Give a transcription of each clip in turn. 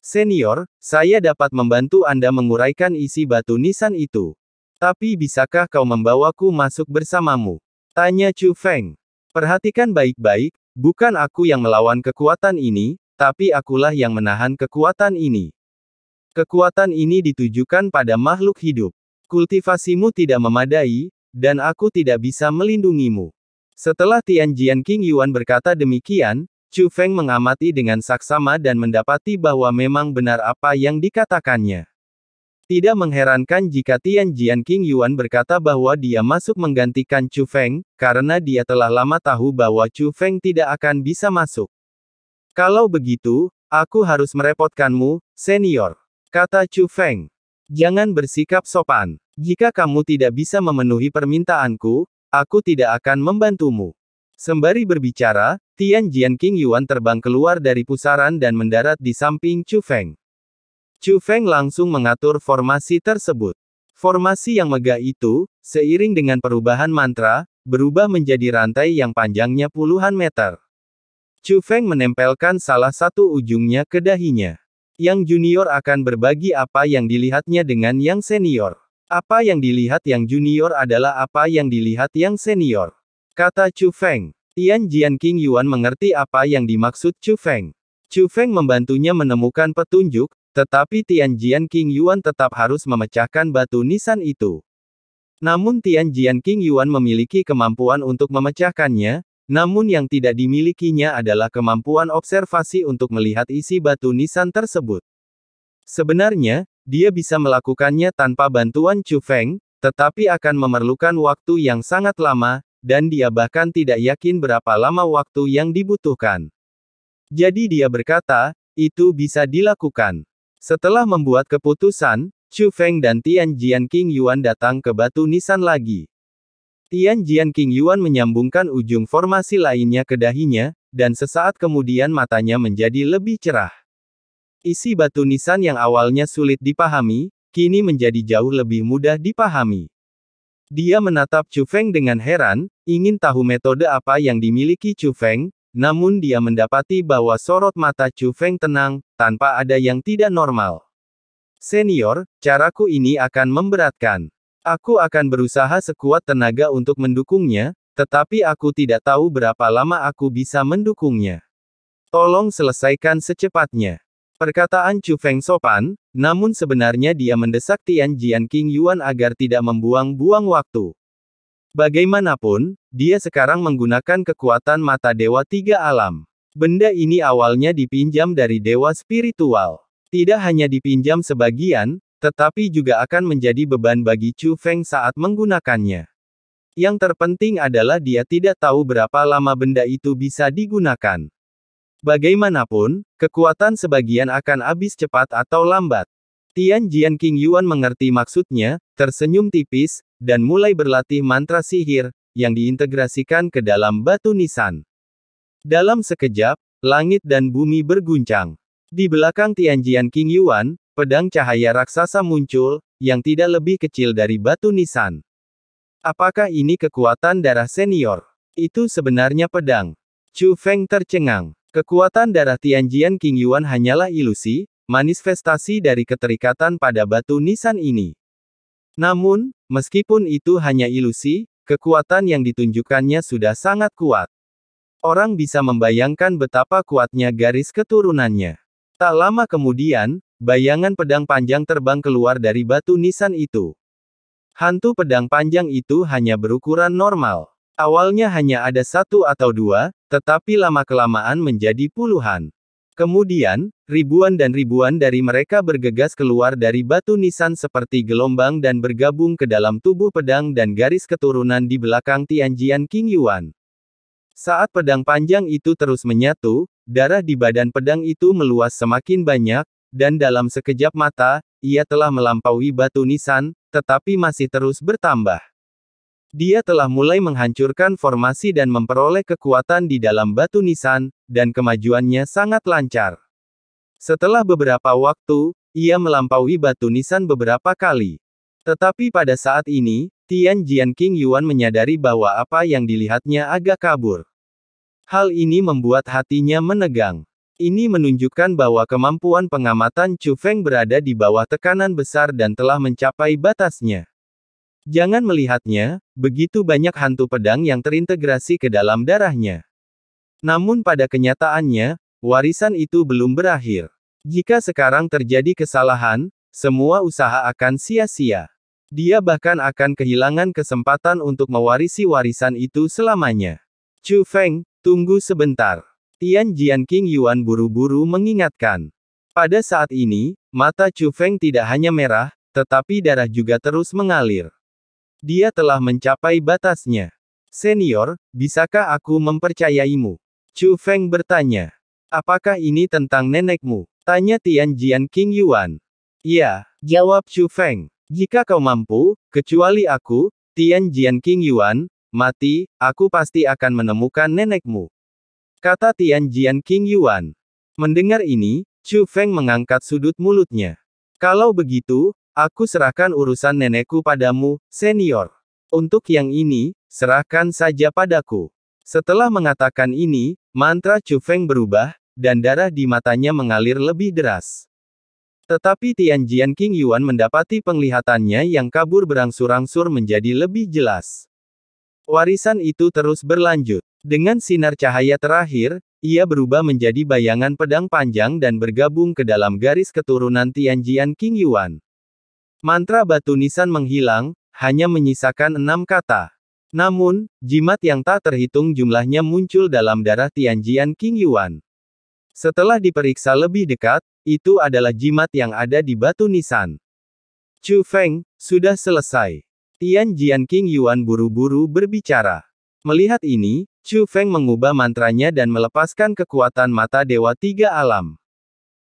Senior, saya dapat membantu Anda menguraikan isi batu nisan itu. Tapi bisakah kau membawaku masuk bersamamu? Tanya Chu Feng. Perhatikan baik-baik, bukan aku yang melawan kekuatan ini, tapi akulah yang menahan kekuatan ini. Kekuatan ini ditujukan pada makhluk hidup. Kultivasimu tidak memadai, dan aku tidak bisa melindungimu. Setelah Tian Jian King Yuan berkata demikian, Chu Feng mengamati dengan saksama dan mendapati bahwa memang benar apa yang dikatakannya. Tidak mengherankan jika Tian Jian King Yuan berkata bahwa dia masuk menggantikan Chu Feng, karena dia telah lama tahu bahwa Chu Feng tidak akan bisa masuk. Kalau begitu, aku harus merepotkanmu, senior, kata Chu Feng. Jangan bersikap sopan. Jika kamu tidak bisa memenuhi permintaanku, aku tidak akan membantumu. Sembari berbicara, Tian Jian King Yuan terbang keluar dari pusaran dan mendarat di samping Chu Feng. Chu Feng langsung mengatur formasi tersebut. Formasi yang megah itu, seiring dengan perubahan mantra, berubah menjadi rantai yang panjangnya puluhan meter. Chu Feng menempelkan salah satu ujungnya ke dahinya. Yang junior akan berbagi apa yang dilihatnya dengan yang senior. Apa yang dilihat yang junior adalah apa yang dilihat yang senior, kata Chu Feng. Tian Jian King Yuan mengerti apa yang dimaksud Chu Feng. Chu Feng membantunya menemukan petunjuk, tetapi Tian Jian King Yuan tetap harus memecahkan batu nisan itu. Namun Tian Jian King Yuan memiliki kemampuan untuk memecahkannya, namun yang tidak dimilikinya adalah kemampuan observasi untuk melihat isi batu nisan tersebut. Sebenarnya, dia bisa melakukannya tanpa bantuan Chu Feng, tetapi akan memerlukan waktu yang sangat lama, dan dia bahkan tidak yakin berapa lama waktu yang dibutuhkan. Jadi dia berkata, itu bisa dilakukan. Setelah membuat keputusan, Chu Feng dan Tian Jian King Yuan datang ke batu nisan lagi. Tian Jian King Yuan menyambungkan ujung formasi lainnya ke dahinya, dan sesaat kemudian matanya menjadi lebih cerah. Isi batu nisan yang awalnya sulit dipahami, kini menjadi jauh lebih mudah dipahami. Dia menatap Chu Feng dengan heran, ingin tahu metode apa yang dimiliki Chu Feng, namun dia mendapati bahwa sorot mata Chu Feng tenang, tanpa ada yang tidak normal. Senior, caraku ini akan memberatkan. Aku akan berusaha sekuat tenaga untuk mendukungnya, tetapi aku tidak tahu berapa lama aku bisa mendukungnya. Tolong selesaikan secepatnya. Perkataan Chu Feng sopan, namun sebenarnya dia mendesak Tian Jian King Yuan agar tidak membuang-buang waktu. Bagaimanapun, dia sekarang menggunakan kekuatan mata Dewa Tiga Alam. Benda ini awalnya dipinjam dari Dewa Spiritual. Tidak hanya dipinjam sebagian, tetapi juga akan menjadi beban bagi Chu Feng saat menggunakannya. Yang terpenting adalah dia tidak tahu berapa lama benda itu bisa digunakan. Bagaimanapun, kekuatan sebagian akan habis cepat atau lambat. Tian Jian King Yuan mengerti maksudnya, tersenyum tipis, dan mulai berlatih mantra sihir, yang diintegrasikan ke dalam batu nisan. Dalam sekejap, langit dan bumi berguncang. Di belakang Tian Jian King Yuan, pedang cahaya raksasa muncul, yang tidak lebih kecil dari batu nisan. Apakah ini kekuatan darah senior? Itu sebenarnya pedang. Chu Feng tercengang. Kekuatan darah Tian Jian King Yuan hanyalah ilusi, manifestasi dari keterikatan pada batu nisan ini. Namun, meskipun itu hanya ilusi, kekuatan yang ditunjukkannya sudah sangat kuat. Orang bisa membayangkan betapa kuatnya garis keturunannya. Tak lama kemudian, bayangan pedang panjang terbang keluar dari batu nisan itu. Hantu pedang panjang itu hanya berukuran normal. Awalnya hanya ada satu atau dua, tetapi lama-kelamaan menjadi puluhan. Kemudian, ribuan dan ribuan dari mereka bergegas keluar dari batu nisan seperti gelombang dan bergabung ke dalam tubuh pedang dan garis keturunan di belakang Tian Jian King Yuan. Saat pedang panjang itu terus menyatu, darah di badan pedang itu meluas semakin banyak, dan dalam sekejap mata, ia telah melampaui batu nisan, tetapi masih terus bertambah. Dia telah mulai menghancurkan formasi dan memperoleh kekuatan di dalam batu nisan, dan kemajuannya sangat lancar. Setelah beberapa waktu, ia melampaui batu nisan beberapa kali. Tetapi pada saat ini, Tian Jian King Yuan menyadari bahwa apa yang dilihatnya agak kabur. Hal ini membuat hatinya menegang. Ini menunjukkan bahwa kemampuan pengamatan Chu Feng berada di bawah tekanan besar dan telah mencapai batasnya. Jangan melihatnya, begitu banyak hantu pedang yang terintegrasi ke dalam darahnya. Namun pada kenyataannya, warisan itu belum berakhir. Jika sekarang terjadi kesalahan, semua usaha akan sia-sia. Dia bahkan akan kehilangan kesempatan untuk mewarisi warisan itu selamanya. Chu Feng, tunggu sebentar. Tian Jianqing Yuan buru-buru mengingatkan. Pada saat ini, mata Chu Feng tidak hanya merah, tetapi darah juga terus mengalir. Dia telah mencapai batasnya. Senior, bisakah aku mempercayaimu? Chu Feng bertanya. Apakah ini tentang nenekmu? Tanya Tian Jianqing Yuan. Iya, jawab Chu Feng. Jika kau mampu, kecuali aku, Tian Jianqing Yuan, mati, aku pasti akan menemukan nenekmu. Kata Tian Jianqing Yuan. Mendengar ini, Chu Feng mengangkat sudut mulutnya. Kalau begitu, aku serahkan urusan nenekku padamu, senior. Untuk yang ini, serahkan saja padaku. Setelah mengatakan ini, mantra Chu Feng berubah, dan darah di matanya mengalir lebih deras. Tetapi Tian Jianqing Yuan mendapati penglihatannya yang kabur berangsur-angsur menjadi lebih jelas. Warisan itu terus berlanjut. Dengan sinar cahaya terakhir, ia berubah menjadi bayangan pedang panjang dan bergabung ke dalam garis keturunan Tian Jianqing Yuan. Mantra batu nisan menghilang, hanya menyisakan 6 kata. Namun, jimat yang tak terhitung jumlahnya muncul dalam darah Tian Jianqing Yuan. Setelah diperiksa lebih dekat, itu adalah jimat yang ada di batu nisan. Chu Feng, sudah selesai. Tian Jianqing Yuan buru-buru berbicara. Melihat ini, Chu Feng mengubah mantranya dan melepaskan kekuatan mata Dewa Tiga Alam.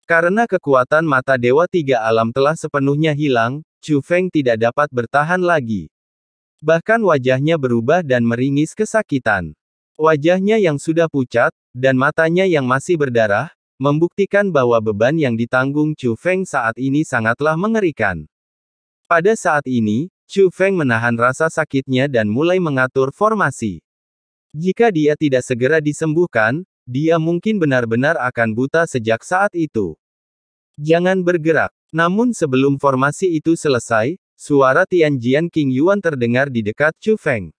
Karena kekuatan mata Dewa Tiga Alam telah sepenuhnya hilang, Chu Feng tidak dapat bertahan lagi. Bahkan wajahnya berubah dan meringis kesakitan. Wajahnya yang sudah pucat, dan matanya yang masih berdarah, membuktikan bahwa beban yang ditanggung Chu Feng saat ini sangatlah mengerikan. Pada saat ini, Chu Feng menahan rasa sakitnya dan mulai mengatur formasi. Jika dia tidak segera disembuhkan, dia mungkin benar-benar akan buta sejak saat itu. Jangan bergerak. Namun sebelum formasi itu selesai, suara Tian Jianqing Yuan terdengar di dekat Chu Feng.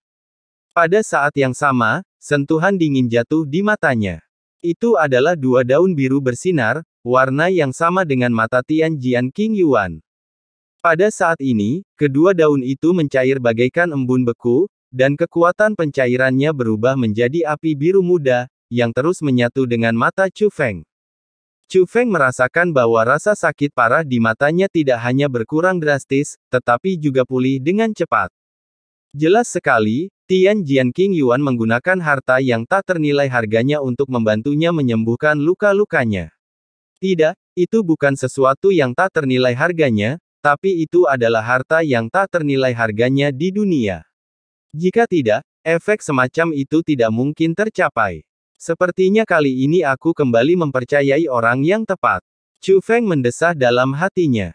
Pada saat yang sama, sentuhan dingin jatuh di matanya. Itu adalah 2 daun biru bersinar, warna yang sama dengan mata Tian Jianqing Yuan. Pada saat ini, kedua daun itu mencair bagaikan embun beku, dan kekuatan pencairannya berubah menjadi api biru muda, yang terus menyatu dengan mata Chu Feng. Chu Feng merasakan bahwa rasa sakit parah di matanya tidak hanya berkurang drastis, tetapi juga pulih dengan cepat. Jelas sekali, Tian Jianqing Yuan menggunakan harta yang tak ternilai harganya untuk membantunya menyembuhkan luka-lukanya. Tidak, itu bukan sesuatu yang tak ternilai harganya, tapi itu adalah harta yang tak ternilai harganya di dunia. Jika tidak, efek semacam itu tidak mungkin tercapai. Sepertinya kali ini aku kembali mempercayai orang yang tepat. Chu Feng mendesah dalam hatinya.